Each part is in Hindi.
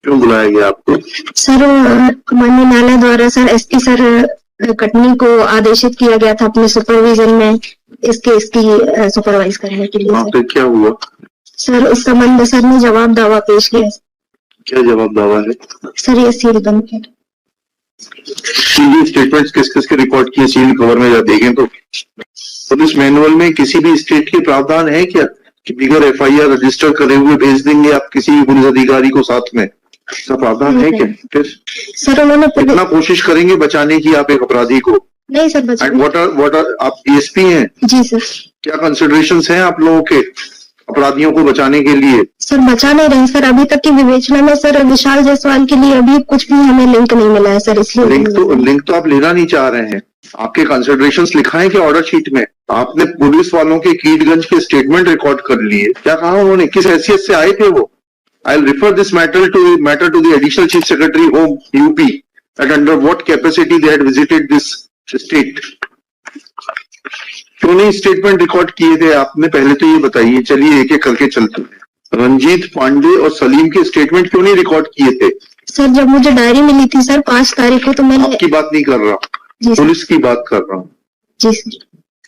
क्यों बुलाया गया आपको? सर माननीय न्यायालय द्वारा सर एसपी सर कटनी को आदेशित किया गया था अपने सुपरविजन में इसकी सुपरवाइज करने के लिए। वहाँ पे क्या हुआ सर? इस संबंध में सर ने जवाब दावा पेश किया। क्या जवाब दावा है सर? ये सील बंद है। स्टेटमेंट्स किस किस के रिकॉर्ड किए सील कवर में देखें तो पुलिस मैनुअल में किसी भी स्टेट के प्रावधान है क्या कि बिगर एफआईआर रजिस्टर करे हुए भेज देंगे आप किसी भी पुलिस अधिकारी को साथ में? ऐसा प्रावधान है क्या? फिर सर उन्होंने कितना कोशिश करेंगे बचाने की आप एक अपराधी को? नहीं सर व्हाट आर आप डीएसपी हैं? जी सर। क्या कंसिडरेशंस हैं आप लोगों के अपराधियों को बचाने के लिए? सर बचा नहीं रहे सर, अभी तक की विवेचना में सर विशाल जायसवाल के लिए अभी कुछ भी हमें लिंक नहीं मिला है सर, इसलिए लिंक तो आप लेना नहीं चाह रहे हैं। आपके कंसिडरेशंस लिखा है कि ऑर्डर शीट में? आपने पुलिस वालों के कीटगंज के स्टेटमेंट रिकॉर्ड कर लिए, क्या कहा उन्होंने, किस हैसियत से आए थे वो? I'll refer this matter to the Additional Chief Secretary Home UP that under what capacity they had visited this state. क्यों नहीं स्टेटमेंट रिकॉर्ड किए थे आपने? पहले तो ये बताइए। चलिए एक एक करके चलते हैं। रंजीत पांडे और सलीम के स्टेटमेंट क्यों नहीं रिकॉर्ड किए थे? सर जब मुझे डायरी मिली थी सर 5 तारीख को, तो मैंने आपकी बात नहीं कर रहा, पुलिस की बात कर रहा हूँ। जी सर।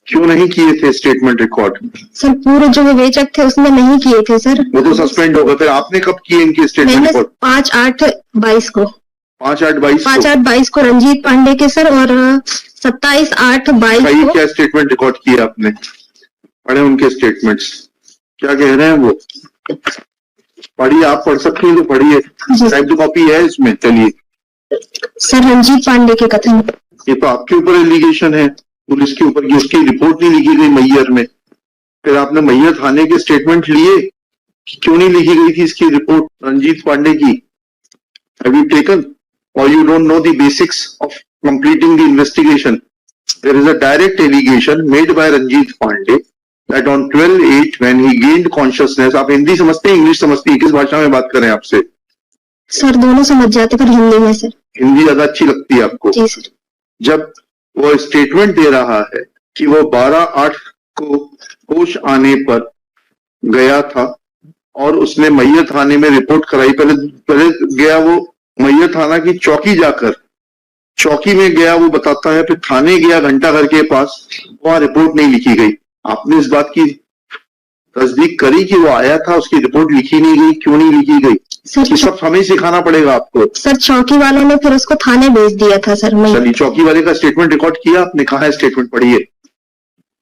क्यों नहीं किए थे स्टेटमेंट रिकॉर्ड? सर पूरे जो विवेचक थे उसने नहीं किए थे सर। वो तो सस्पेंड हो गए। फिर आपने कब किए इनके स्टेटमेंट रिकॉर्ड? 5/8/22 को। 5/8/22 को रंजीत पांडे के सर, और 27/8/22 को। क्या स्टेटमेंट रिकॉर्ड किए आपने? पढ़े उनके स्टेटमेंट्स, क्या कह रहे हैं वो? पढ़िए, आप पढ़ सकती हैं तो पढ़िए, टाइप टू कॉपी है इसमें। चलिए सर रंजीत पांडे के कथन, ये तो आपके ऊपर एलिगेशन है, पुलिस के ऊपर की उसकी रिपोर्ट नहीं लिखी गई मैयर में। फिर आपने मैयर थाने के स्टेटमेंट लिए, क्यों नहीं लिखी गई थी इसकी रिपोर्ट रंजीत पांडे की? Have you taken or you don't know the basics of completing the investigation? There is a direct allegation made by Ranjit Pandey that on 12/8 when he gained consciousness. आप हिंदी समझते हैं, इंग्लिश समझती है? किस भाषा में बात करें आपसे? सर दोनों समझ जाते, पर हिंदी में सर। हिंदी ज्यादा अच्छी लगती है आपको? जी सर। जब वो स्टेटमेंट दे रहा है कि वो 12/8 को होश आने पर गया था और उसने मैयर थाने में रिपोर्ट कराई। पहले गया वो मैयर थाना की चौकी, जाकर चौकी में गया वो बताता है, फिर थाने गया घंटा घर के पास, वहां रिपोर्ट नहीं लिखी गई। आपने इस बात की तस्दीक करी कि वो आया था, उसकी रिपोर्ट लिखी नहीं गई? क्यों नहीं लिखी गई? ये सब हमें सिखाना पड़ेगा आपको। सर चौकी वालों ने फिर उसको थाने भेज दिया था सर। चलिए चौकी वाले का स्टेटमेंट रिकॉर्ड किया आपने? कहा है स्टेटमेंट? पढ़िए।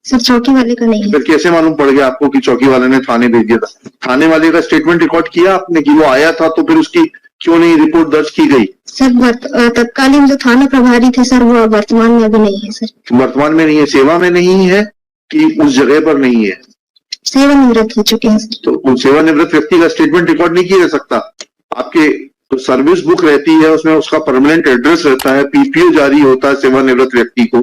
सर चौकी वाले का नहीं है। फिर कैसे मालूम पड़ गया आपको कि चौकी वाले ने थाने भेज दिया था? थाने वाले का स्टेटमेंट रिकॉर्ड किया आपने कि वो आया था, तो फिर उसकी क्यों नहीं रिपोर्ट दर्ज की गई? सर तत्कालीन जो थाना प्रभारी थे सर, वो वर्तमान में अभी नहीं है सर। वर्तमान में नहीं है? सेवा में नहीं है कि उस जगह पर नहीं है? सेवानिवृत्त हो चुके हैं। तो सेवानिवृत्त व्यक्ति का स्टेटमेंट रिकॉर्ड नहीं किया जा सकता? आपके तो सर्विस बुक रहती है, उसमें उसका परमानेंट एड्रेस रहता है, पीपीओ जारी होता है सेवानिवृत्त व्यक्ति को।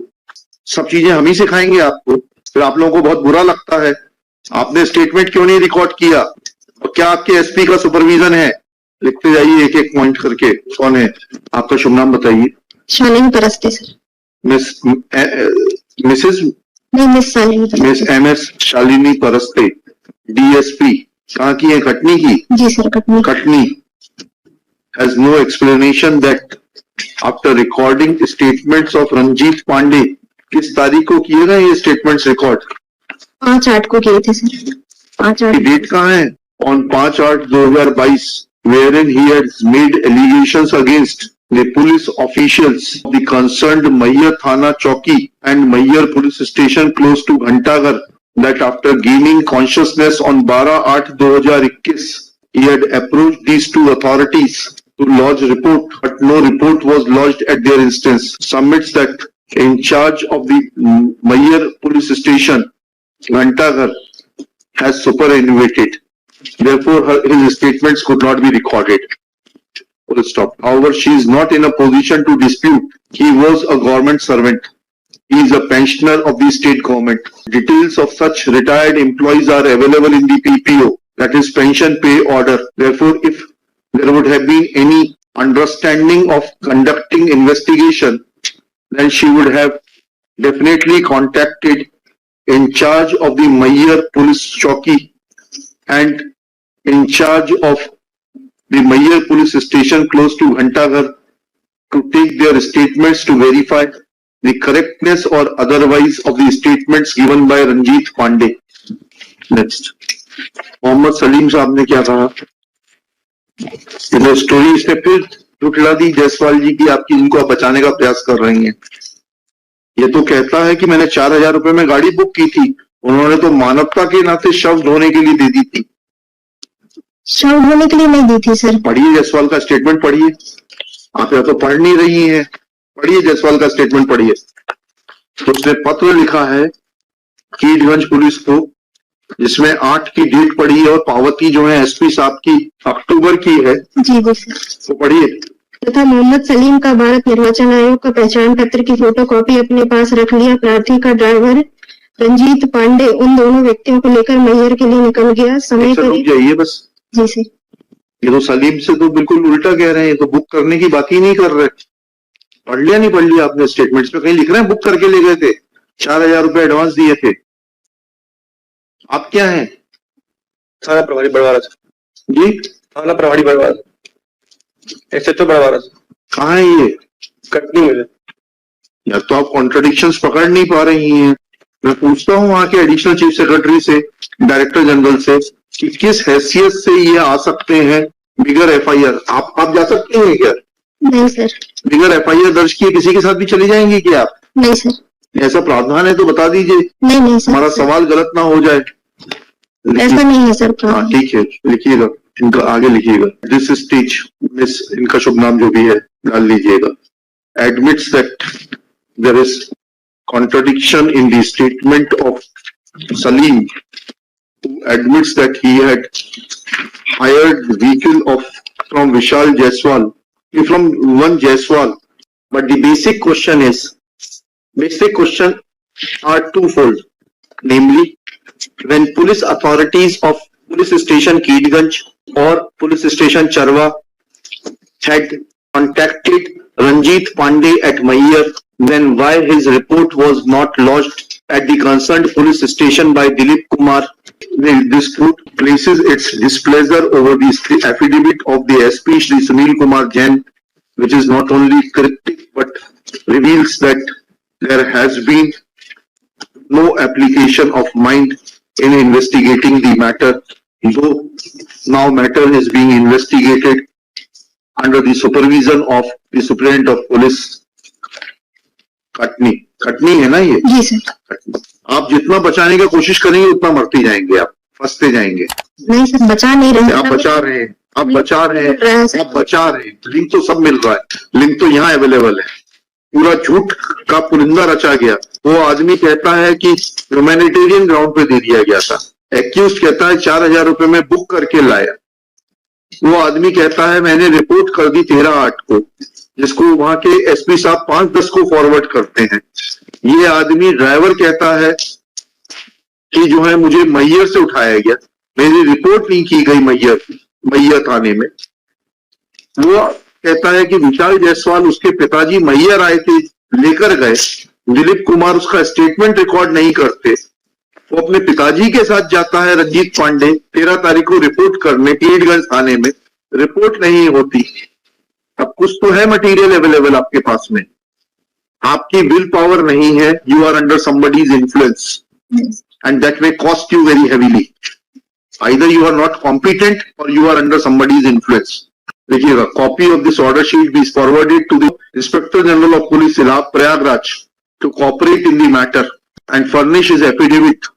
सब चीजें हम ही सिखाएंगे आपको। फिर आप लोगों को बहुत बुरा लगता है। आपने स्टेटमेंट क्यों नहीं रिकॉर्ड किया? और क्या आपके एसपी का सुपरविजन है? लिखते जाइए एक एक पॉइंट करके। कौन है आपका? शुभ नाम बताइए। Shalini Paraste sir. Miss MS Shalini Paraste, DSP। कहाँ की है? कटनी की? जी sir Katni. has no explanation that after recording statements of Ranjit Pandey, किस तारीख को किए गए ये स्टेटमेंट्स रिकॉर्ड? 5/8 को किए थे सर। 5/8 डेट कहाँ है? on 5/8/2022 wherein he has made allegations against the police officials of the concerned Mayyar Thana Chowki and Mayyar police station close to Ghantaghar that after gaining consciousness on 12/8/2021 he had approached these two authorities to lodge report, but no report was lodged at their instance. Submits that in charge of the Mayyar police station, Ghantaghar, has superannuated. Therefore, his statements could not be recorded. Full stop. However, she is not in a position to dispute. He was a government servant. He is a pensioner of the state government. Details of such retired employees are available in the PPO, that is pension pay order. Therefore, if there would have been any understanding of conducting investigation, then she would have definitely contacted in charge of the Mayyar police chowki and in charge of the Mayyar police station close to Ghantaghar to take their statements to verify the correctness or otherwise of the statements given by Ranjit Pandey. Next. Mohammad Salim साहब ने क्या कहा? ये स्टोरी इसने फिर झुठला दी जायसवाल जी की, आपकी इनको आप बचाने का प्रयास कर रही हैं। ये तो कहता है कि मैंने 4,000 रुपए में गाड़ी बुक की थी, उन्होंने तो मानवता के नाते शव ढोने के लिए दे दी थी। शव ढोने के लिए नहीं दी थी सर। पढ़िए जायसवाल का स्टेटमेंट पढ़िए, आप या तो पढ़ नहीं रही हैं, पढ़िए जायसवाल का स्टेटमेंट पढ़िए। तो उसने पत्र लिखा है कीडगंज पुलिस को, जिसमें 8 की डेट पड़ी है और पावती जो है एसपी साहब की अक्टूबर की है। जी जी सर। तो पढ़िए। तथा मोहम्मद सलीम का भारत निर्वाचन आयोग का पहचान पत्र की फोटोकॉपी अपने पास रख लिया। प्रार्थी का ड्राइवर रंजीत पांडे उन दोनों व्यक्तियों को लेकर मैयर के लिए निकल गया। समय रुक करीब। जाइए बस। जी सर। ये तो सलीम से तो बिल्कुल उल्टा कह रहे हैं, तो बुक करने की बात ही नहीं कर रहे। पढ़ लिया नहीं पढ़ लिया आपने स्टेटमेंट्स में? कहीं लिख रहे हैं बुक करके ले गए थे, 4,000 रुपए एडवांस दिए थे। आप क्या हैं? थाना प्रभारी बड़वारा जी, थाना प्रभारी बड़वारा, एसएचओ बड़वारा। कहाँ है ये? कटनी में। यार तो आप कॉन्ट्रडिक्शंस पकड़ नहीं पा रही हैं। मैं पूछता हूँ वहां के एडिशनल चीफ सेक्रेटरी से, डायरेक्टर जनरल से, कि किस हैसियत से ये आ सकते हैं बिगर एफआईआर। आप जा सकते हैं क्या? नहीं सर। बिगर एफआईआर दर्ज किए किसी के साथ भी चली जाएंगी क्या आप? नहीं सर। ऐसा प्रावधान है तो बता दीजिए, नहीं नहीं सर। हमारा सवाल गलत ना हो जाए। ऐसा नहीं है सर। हाँ ठीक है, लिखिएगा, इनका आगे लिखिएगा। दिस स्टेज मिस, इनका शुभ नाम जो भी है डाल लीजिएगा। Admits that there is contradiction in the statement of Salim, who admits that he had hired vehicle from Vishal Jaiswal, from one Jaiswal. But the basic question are twofold. Namely, when police authorities of police station Keedganj or police station Charwa had contacted Ranjit Pandey at Mayyar, then why his report was not lodged at the concerned police station by Dilip Kumar? This court places its displeasure over the affidavit of the SP Shri Sunil Kumar Jain, which is not only cryptic but reveals that there has been no application of mind in investigating the matter, though now matter is being investigated under the supervision of the Superintendent of Police. Katni है ना ये? जी सर। आप जितना बचाने की कोशिश करेंगे उतना मरते जाएंगे, आप फंसते जाएंगे। नहीं सर, बचा नहीं रहे। आप बचा रहे हैं, आप बचा रहे हैं, आप बचा रहे हैं। लिंक तो सब मिल रहा है, लिंक तो यहाँ अवेलेबल है। पूरा झूठ का पुलिंदा रचा गया। वो आदमी कहता है कि ह्यूमैनिटेरियन ग्राउंड पे दे दिया गया था। एक्यूज कहता है 4,000 रुपए में बुक करके लाया। वो आदमी कहता है मैंने रिपोर्ट कर दी 13/8 को, जिसको वहां के एसपी साहब 5-10 को फॉरवर्ड करते हैं। ये आदमी ड्राइवर कहता है कि जो है मुझे मैयर से उठाया गया, मेरी रिपोर्ट नहीं की गई मैयर थाने में। वो कहता है कि विशाल जायसवाल उसके पिताजी मैयर आए थे, लेकर गए। दिलीप कुमार उसका स्टेटमेंट रिकॉर्ड नहीं करते। वो अपने पिताजी के साथ जाता है रंजीत पांडे 13 तारीख को रिपोर्ट करने कीडगंज थाने में, रिपोर्ट नहीं होती। अब कुछ तो है मटेरियल अवेलेबल आपके पास में, आपकी विल पावर नहीं है। You are under somebody's influence and that may cost you very heavily. Either you are not competent or you are under somebody's influence. देखिएगा, copy of this order sheet be forwarded to the inspector general of police Prayagraj to cooperate in the matter and furnish his affidavit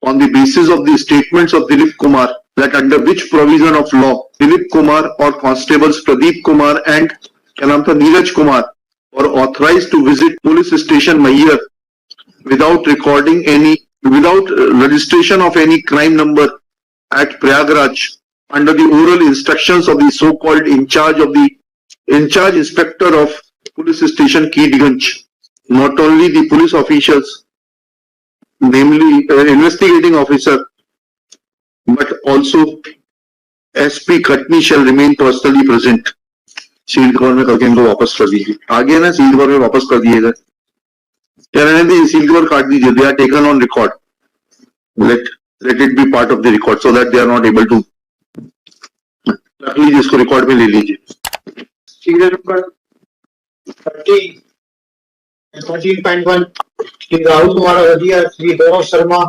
on the basis of the statements of Dilip Kumar, that under which provision of law Dilip Kumar or constables Pradeep Kumar and क्या नाम था Neeraj Kumar were authorized to visit police station Mayyar without registration of any crime number at Prayagraj under the oral instructions of the so-called in charge inspector of police station Keedganj. Not only the police officials, namely investigating officer, but also SP Khatni shall remain personally present. Sealed cover में करके इनको वापस कर दीजिए। आगे ना सील्ड कवर में वापस कर दिएगा, सील्ड कवर काट दीजिए। They are taken on record. Let it be part of the record so that they are not able to रख लीजिए, इसको रिकॉर्ड में ले लीजिए। सीरियल नंबर 13.1 श्री राहुल कुमार अवधिया, श्री गौरव शर्मा,